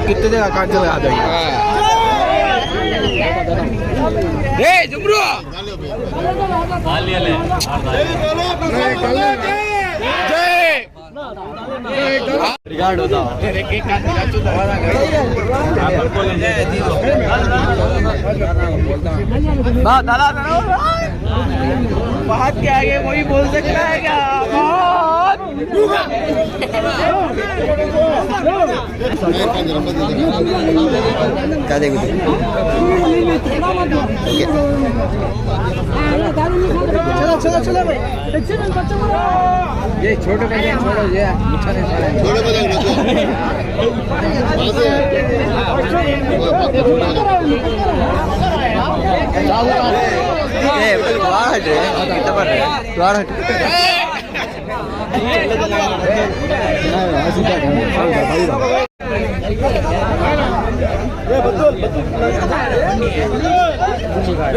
कितने देगा काट चला आ जाएगी ए जुमरू रिगार्ड होता बात के आगे वही बोल सकता है क्या क्या देखो चलो चलो भाई ये छोटे बच्चे छोड़ो ये अच्छा नहीं छोड़ो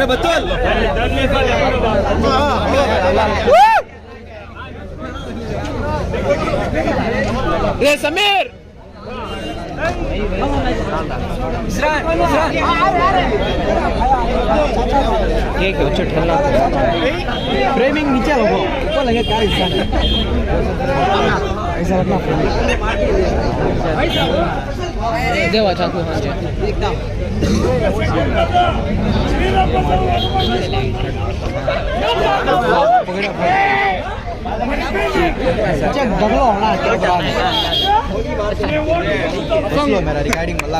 betul ya Samir फ्रेमिंग नीचे लोगो ऊपर लगे क्या इंसान ऐसा रखना फ्रेमिंग देवा चाकू हां जी एकदम चेक दगलो होना क्या बात है मेरा रिकॉर्डिंग वाला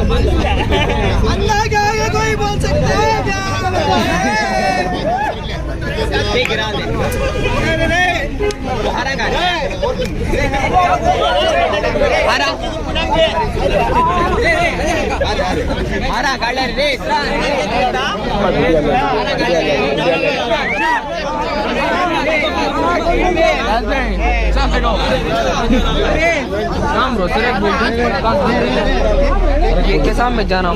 फस्ट अल्लाह के आगे कोई बोल सकते हैं क्या के सामने जाना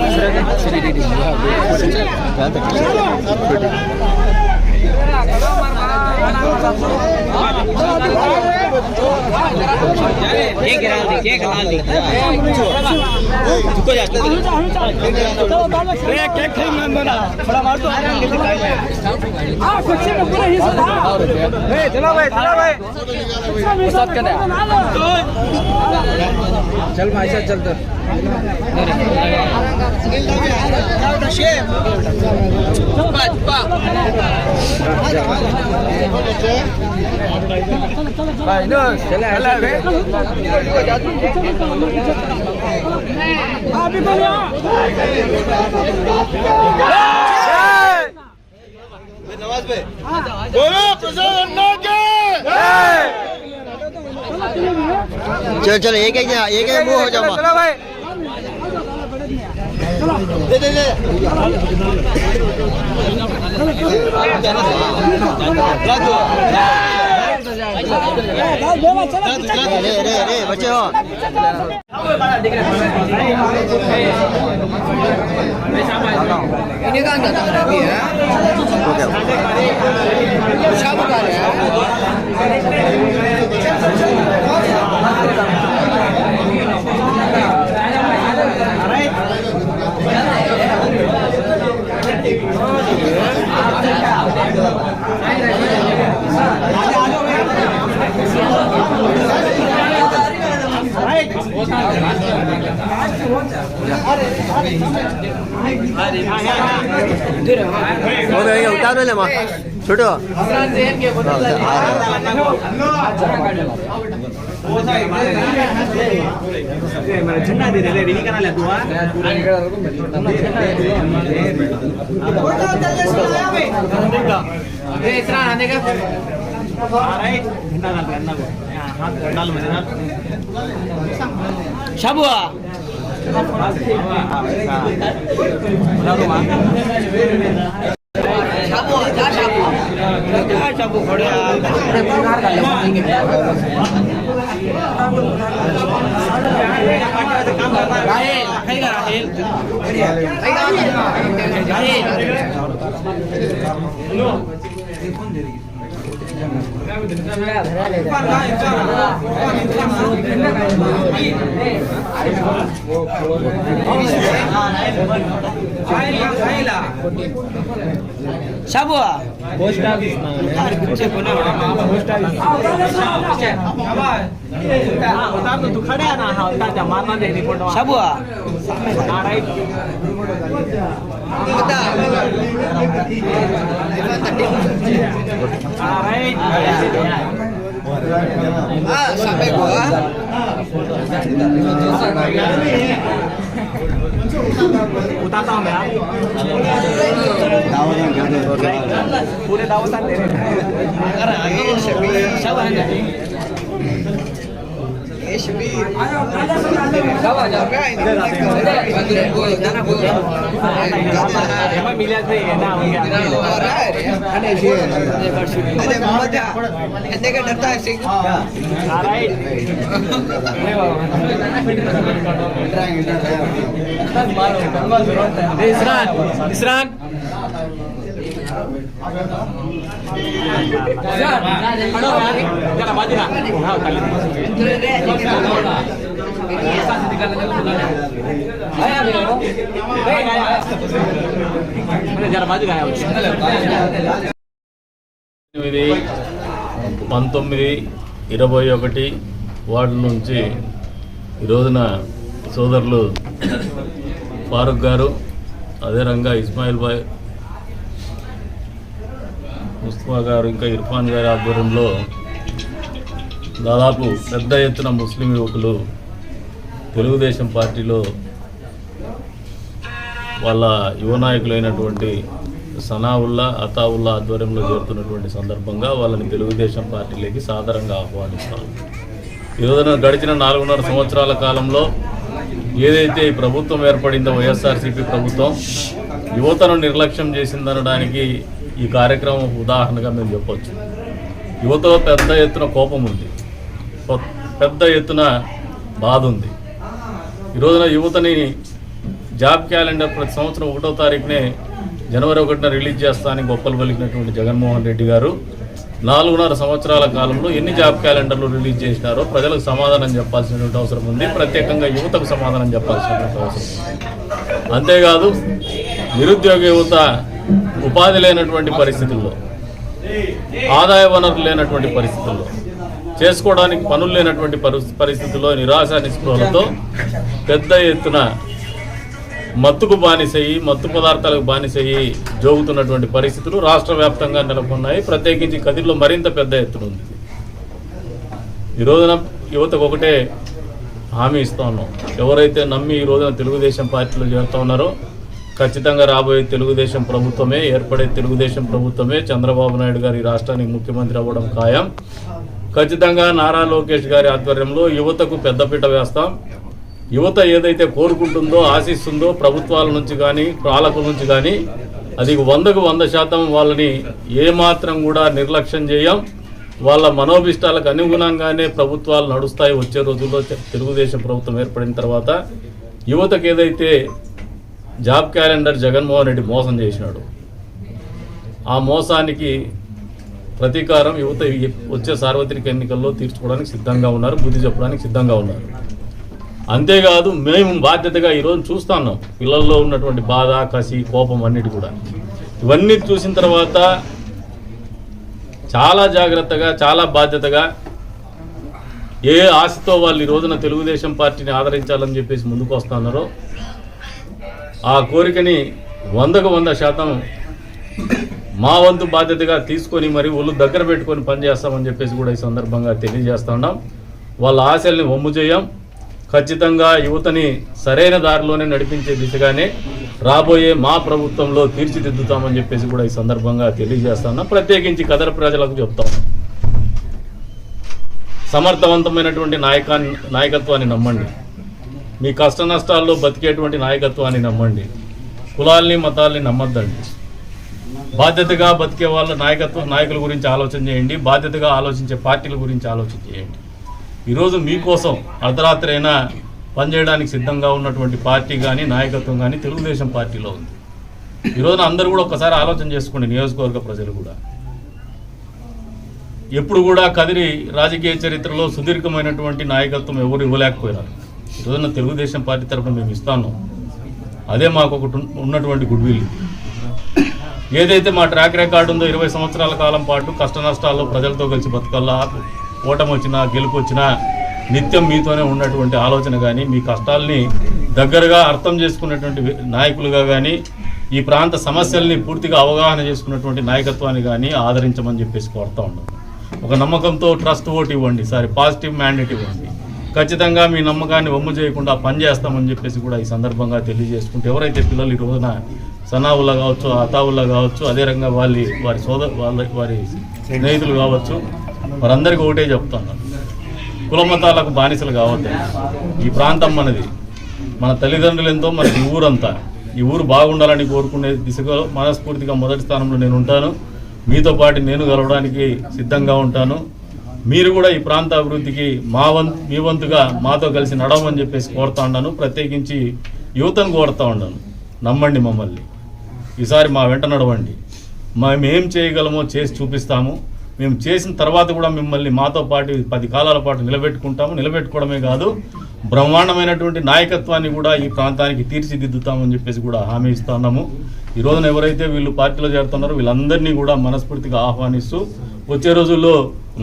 चल भाई चल तो नवाज भाई बोलो चलो चलो एक मुंह हो जाओ चलो भाई दे बच्चे हो ini kan datang Nabi ya. Siapa kan ya? उतार ले मां छोटो చిన్న రెడీ కనాలి Shabua. Shabua post office पीछे कोने पोस्ट ऑफिस बता तो तू खड़े है ना हां ताजा मारना दे रिपोर्ट Shabua हां राइट बता हां राइट sampai gua उतारता हूं मैं पूरे दावतान दे रहे siapa anda? Shbir bawa jaga ini bantuin gue tanah gue emang miliar deh ना ada sih ada mata ente kan डरता है सिंह राइट इसरान जरा बाजू ना हां खाली जरा बाजू का 19-21 వార్డు నుంచి ఈ రోజున సోదరులు ఫారూక్ గారు అదే రంగా ఇస్మాయిల్ భాయ్ ముస్తఫా గారు ఇంకా ఇర్ఫాన్ గారి ఆధ్వర్యంలో దాదాపు పెద్ద ఎత్తున ముస్లిం యువకులు తెలుగుదేశం పార్టీలో వాళ్ళ యువ నాయకులైనటువంటి సనావుల్లా అతావుల్లా ఆధ్వర్యంలో చేరుతున్నటువంటి సందర్భంగా వాళ్ళని తెలుగుదేశం పార్టీలోకి సాదరంగా ఆహ్వానిస్తాం. ఈ రోజున గడిచిన 4.5 సంవత్సరాల కాలంలో ఏదైతే ఈ ప్రభుత్వం ఏర్పడిందో వైఎస్ఆర్సీపీ ప్రభుత్వం యువతను నిర్లక్ష్యం చేసిందనడానికి ఈ కార్యక్రమం ఉదాహరణగా మేము చెప్పొచ్చు. యువతలో పెద్ద ఎత్తున కోపం ఉంది, పెద్ద ఎత్తున బాధ ఉంది. ఈ రోజున యువతని జాబ్ క్యాలెండర్ ప్రతి సంవత్సరం 1వ తారీఖునే జనవరి 1న రిలీజ్ చేస్తానని గొప్పలు పలికినటువంటి జగన్మోహన్ రెడ్డి గారు 4.5 సంవత్సరాల కాలంలో ఎన్ని జాబ్ క్యాలెండర్లు రిలీజ్ చేసినారో ప్రజలకు సమాధానం చెప్పాల్సినటువంటి అవసరం ఉంది. ప్రత్యేకంగా యువతకు సమాధానం చెప్పాల్సినటువంటి అవసరం ఉంది. అంతేకాదు నిరుద్యోగ యువత ఉపాధి లేనటువంటి పరిస్థితుల్లో, ఆదాయ వనరులు లేనటువంటి పరిస్థితుల్లో, చేసుకోవడానికి పనులు లేనటువంటి పరిస్థితుల్లో నిరాశ నిస్పృహలతో పెద్ద ఎత్తున మత్తుకు బానిసయ్యి, మత్తు పదార్థాలకు బానిసయ్యి జోగుతున్నటువంటి పరిస్థితులు రాష్ట్ర వ్యాప్తంగా నెలకొన్నాయి. ప్రత్యేకించి కదిరిలో మరింత పెద్ద ఎత్తున ఉంది. ఈ రోజున యువతకు ఒకటే హామీ ఇస్తూ ఉన్నాం. ఎవరైతే నమ్మి ఈ రోజున తెలుగుదేశం పార్టీలో చేరుతూ ఉన్నారో ఖచ్చితంగా రాబోయే తెలుగుదేశం ప్రభుత్వమే, ఏర్పడే తెలుగుదేశం ప్రభుత్వమే చంద్రబాబు నాయుడు గారి రాష్ట్రానికి ముఖ్యమంత్రి అవ్వడం ఖాయం. ఖచ్చితంగా నారా లోకేష్ గారి ఆధ్వర్యంలో యువతకు పెద్దపీట వేస్తాం. యువత ఏదైతే కోరుకుంటుందో, ఆశిస్తుందో ప్రభుత్వాల నుంచి కానీ, పాలకుల నుంచి కానీ అది 100కు 100% వాళ్ళని ఏమాత్రం కూడా నిర్లక్ష్యం చేయం. వాళ్ళ మనోభిష్టాలకు అనుగుణంగానే ప్రభుత్వాలు నడుస్తాయి. వచ్చే రోజుల్లో తెలుగుదేశం ప్రభుత్వం ఏర్పడిన తర్వాత యువతకు ఏదైతే జాబ్ క్యాలెండర్ జగన్మోహన్ రెడ్డి మోసం చేసినాడు, ఆ మోసానికి ప్రతీకారం యువత వచ్చే సార్వత్రిక ఎన్నికల్లో తీర్చుకోవడానికి సిద్ధంగా ఉన్నారు, బుద్ధి చెప్పడానికి సిద్ధంగా ఉన్నారు. అంతేకాదు మేము బాధ్యతగా ఈరోజు చూస్తున్నాం పిల్లల్లో ఉన్నటువంటి బాధ, కసి, కోపం అన్నిటి కూడా. ఇవన్నీ చూసిన తర్వాత చాలా జాగ్రత్తగా, చాలా బాధ్యతగా ఏ ఆశతో వాళ్ళు ఈ రోజున తెలుగుదేశం పార్టీని ఆదరించాలని చెప్పేసి ముందుకు వస్తున్నారో ఆ కోరికని 100కు 100% మా వంతు బాధ్యతగా తీసుకొని మరి ఒళ్ళు దగ్గర పెట్టుకొని పనిచేస్తామని చెప్పేసి కూడా ఈ సందర్భంగా తెలియజేస్తున్నాం. వాళ్ళ ఆశల్ని వమ్ము చేయం. ఖచ్చితంగా యువతని సరైన దారిలోనే నడిపించే దిశగానే రాబోయే మా ప్రభుత్వంలో తీర్చిదిద్దుతామని చెప్పేసి కూడా ఈ సందర్భంగా తెలియజేస్తున్నాం. ప్రత్యేకించి కదర్ ప్రజలకు చెప్తాం, సమర్థవంతమైనటువంటి నాయకత్వాన్ని నమ్మండి. మీ కష్ట నష్టాల్లో బతికేటువంటి నాయకత్వాన్ని నమ్మండి. కులాల్ని, మతాల్ని నమ్మద్దండి. బాధ్యతగా బతికే వాళ్ళ నాయకుల గురించి ఆలోచన చేయండి. బాధ్యతగా ఆలోచించే పార్టీల గురించి ఆలోచన చేయండి. ఈరోజు మీకోసం అర్ధరాత్రి అయినా పనిచేయడానికి సిద్ధంగా ఉన్నటువంటి పార్టీ కానీ, నాయకత్వం కానీ తెలుగుదేశం పార్టీలో ఉంది. ఈరోజున అందరూ కూడా ఒక్కసారి ఆలోచన చేసుకోండి. నియోజకవర్గ ప్రజలు కూడా ఎప్పుడు కూడా కదిరి రాజకీయ చరిత్రలో సుదీర్ఘమైనటువంటి నాయకత్వం ఎవరు ఇవ్వలేకపోయినారు. ఈరోజున తెలుగుదేశం పార్టీ తరఫున మేము ఇస్తాను. అదే మాకు ఒకటి ఉన్నటువంటి గుడ్ విల్. ఏదైతే మా ట్రాక్ రికార్డు ఉందో 20 సంవత్సరాల కాలం పాటు కష్ట నష్టాల్లో ప్రజలతో కలిసి బతకల్లా, ఓటమి వచ్చినా గెలుపు వచ్చినా నిత్యం మీతోనే ఉన్నటువంటి ఆలోచన కానీ, మీ కష్టాలని దగ్గరగా అర్థం చేసుకున్నటువంటి నాయకులుగా కానీ, ఈ ప్రాంత సమస్యల్ని పూర్తిగా అవగాహన చేసుకున్నటువంటి నాయకత్వాన్ని కానీ ఆదరించమని చెప్పేసి కోరుతూ ఉన్నాం. ఒక నమ్మకంతో ట్రస్ట్ ఓటు ఇవ్వండి, పాజిటివ్ మ్యాండేట్ ఇవ్వండి. ఖచ్చితంగా మీ నమ్మకాన్ని వమ్ము చేయకుండా పనిచేస్తామని చెప్పేసి కూడా ఈ సందర్భంగా తెలియజేసుకుంటూ, ఎవరైతే పిల్లలు ఈ రోజున సనావుల్లా కావచ్చు, అతావుల్లా కావచ్చు, అదే రకంగా వారి స్నేహితులు కావచ్చు, వారందరికీ ఒకటే చెప్తున్నాను, కులమతాలకు బానిసలు కావద్దు. ఈ ప్రాంతం మనది, మన తల్లిదండ్రులు ఎంతో, మనకి ఈ ఊరంతా. ఈ ఊరు బాగుండాలని కోరుకునే దిశగా మనస్ఫూర్తిగా మొదటి స్థానంలో నేను ఉంటాను. మీతో పాటు నేను కలవడానికి సిద్ధంగా ఉంటాను. మీరు కూడా ఈ ప్రాంత అభివృద్ధికి మీ వంతుగా మాతో కలిసి నడవమని చెప్పేసి కోరుతా ఉన్నాను. ప్రత్యేకించి యువతను కోరుతా ఉన్నాను, నమ్మండి మమ్మల్ని. ఈసారి మా వెంట నడవండి. మేము ఏం చేయగలమో చేసి చూపిస్తాము. మేము చేసిన తర్వాత కూడా మిమ్మల్ని మాతో పాటు 10 కాలాల పాటు నిలబెట్టుకుంటాము. నిలబెట్టుకోవడమే కాదు, బ్రహ్మాండమైనటువంటి నాయకత్వాన్ని కూడా ఈ ప్రాంతానికి తీర్చిదిద్దుతామని చెప్పేసి కూడా హామీ ఇస్తున్నాము. ఈ రోజున ఎవరైతే వీళ్ళు పార్టీలో చేరుతున్నారో వీళ్ళందరినీ కూడా మనస్ఫూర్తిగా ఆహ్వానిస్తూ, వచ్చే రోజుల్లో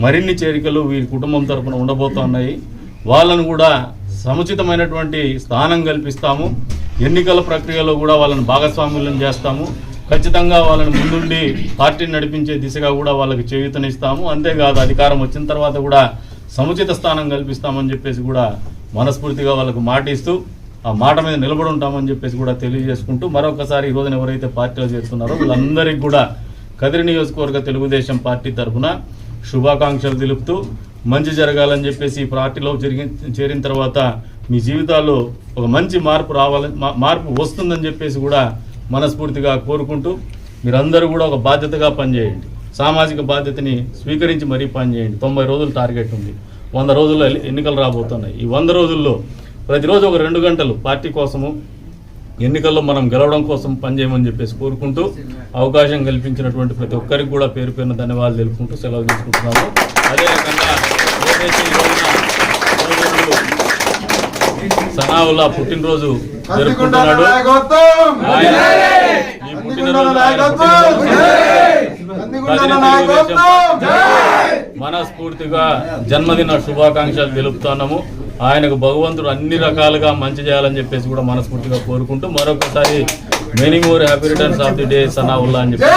మరిన్ని చేరికలు వీరి కుటుంబం తరఫున ఉండబోతున్నాయి. వాళ్ళను కూడా సముచితమైనటువంటి స్థానం కల్పిస్తాము. ఎన్నికల ప్రక్రియలో కూడా వాళ్ళని భాగస్వాములను చేస్తాము. ఖచ్చితంగా వాళ్ళని ముందుండి పార్టీని నడిపించే దిశగా కూడా వాళ్ళకి చేయూతనిస్తాము. అంతేకాదు, అధికారం వచ్చిన తర్వాత కూడా సముచిత స్థానం కల్పిస్తామని చెప్పేసి కూడా మనస్ఫూర్తిగా వాళ్ళకు మాట ఇస్తూ, ఆ మాట మీద నిలబడి ఉంటామని చెప్పేసి కూడా తెలియజేసుకుంటూ, మరొకసారి ఈ రోజున ఎవరైతే పార్టీలో చేస్తున్నారో వీళ్ళందరికీ కూడా కదిరి నియోజకవర్గ తెలుగుదేశం పార్టీ తరఫున శుభాకాంక్షలు తెలుపుతూ, మంచి జరగాలని చెప్పేసి ఈ పార్టీలో చేరిన తర్వాత మీ జీవితాల్లో ఒక మంచి మార్పు వస్తుందని చెప్పేసి కూడా మనస్ఫూర్తిగా కోరుకుంటూ, మీరందరూ కూడా ఒక బాధ్యతగా పనిచేయండి. సామాజిక బాధ్యతని స్వీకరించి మరీ పనిచేయండి. 90 రోజులు టార్గెట్ ఉంది. 100 రోజుల్లో ఎన్నికలు రాబోతున్నాయి. ఈ 100 రోజుల్లో ప్రతిరోజు ఒక 2 గంటలు పార్టీ కోసము, ఎన్నికల్లో మనం గెలవడం కోసం పనిచేయమని చెప్పేసి కోరుకుంటూ, అవకాశం కల్పించినటువంటి ప్రతి ఒక్కరికి కూడా పేరు పేరున ధన్యవాదాలు తెలుపుకుంటూ సెలవు తీసుకుంటున్నాము. అదే రకంగా సనావుల్లా పుట్టినరోజు జరుపుకుంటున్నాడు. ఈ పుట్టినరోజు మనస్ఫూర్తిగా జన్మదిన శుభాకాంక్షలు తెలుపుతున్నాము. ఆయనకు భగవంతుడు అన్ని రకాలుగా మంచి చేయాలని చెప్పేసి కూడా మనస్ఫూర్తిగా కోరుకుంటూ, మరొకసారి many more happy returns of the day Sanaullah అని చెప్పి